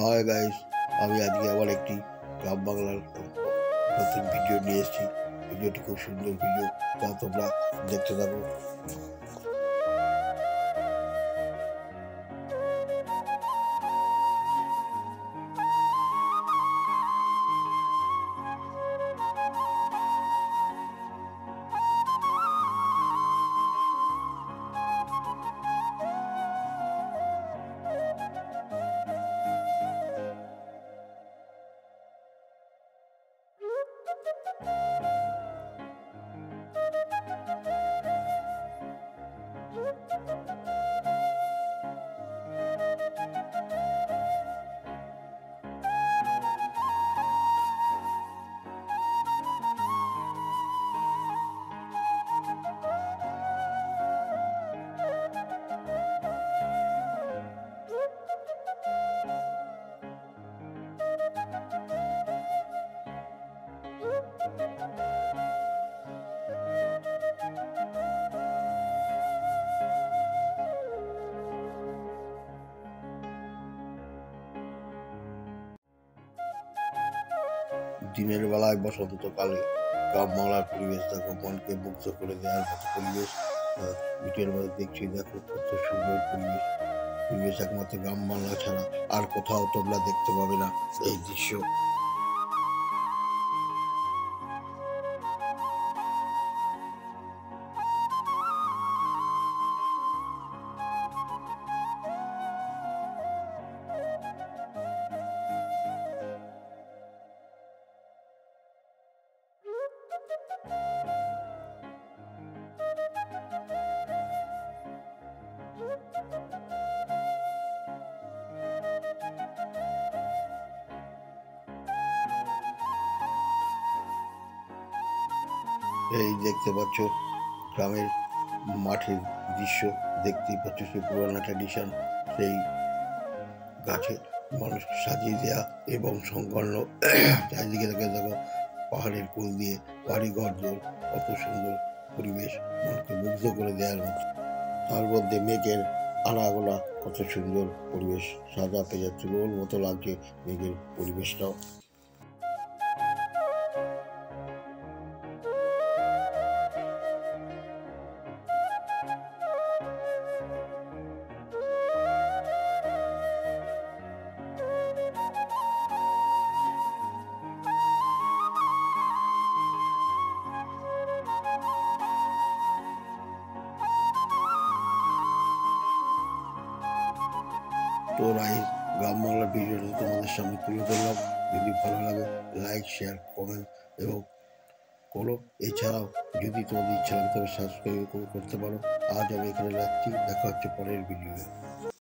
Hi guys, আমি আজকে আবার একটি গ্রাম বাংলার নতুন ভিডিও নিয়ে এসেছি। ভিডিওটি খুব সুন্দর ভিডিও, তা তোমরা দেখতে থাকো। দিনের বেলায় বসন্তকালে গ্রাম বাংলার পরিবেশ দেখো, মনকে মুগ্ধ করে দেওয়ার মতো পরিবেশ। ভিডিওর মধ্যে দেখছি, দেখো কত সুন্দর পরিবেশ একমাত্র গ্রাম বাংলা ছাড়া আর কোথাও তোমরা দেখতে পাবে না এই দৃশ্য। এই দেখতে পাচ্ছ গ্রামের মাঠের দৃশ্য, দেখতেই পাচ্ছ সেই পুরোনো ট্র্যাডিশন, সেই গাছে মানুষ সাজিয়ে দেওয়া এবং সংলগ্ন চারিদিকে দেখো পাহাড়ের কোল দিয়ে বাড়ি ঘর দোর, কত সুন্দর পরিবেশ, মনকে মুগ্ধ করে দেওয়ার মতো। তার মধ্যে মেঘের আনাগোনা, কত সুন্দর পরিবেশ, সাদা পেঁজা চুলোর মতো লাগছে মেঘের পরিবেশটাও। তো রাইস, গ্রাম বাংলার ভিডিওটা তোমাদের সামনে তুলে ধরলাম। যদি ভালো লাগে লাইক, শেয়ার, কমেন্ট এবং করো। এছাড়াও যদি তোমাদের ইচ্ছা লাগে তবে সাবস্ক্রাইব করতে পারো। আজ আমি এখানে রাখছি, দেখা হচ্ছে পরের ভিডিও।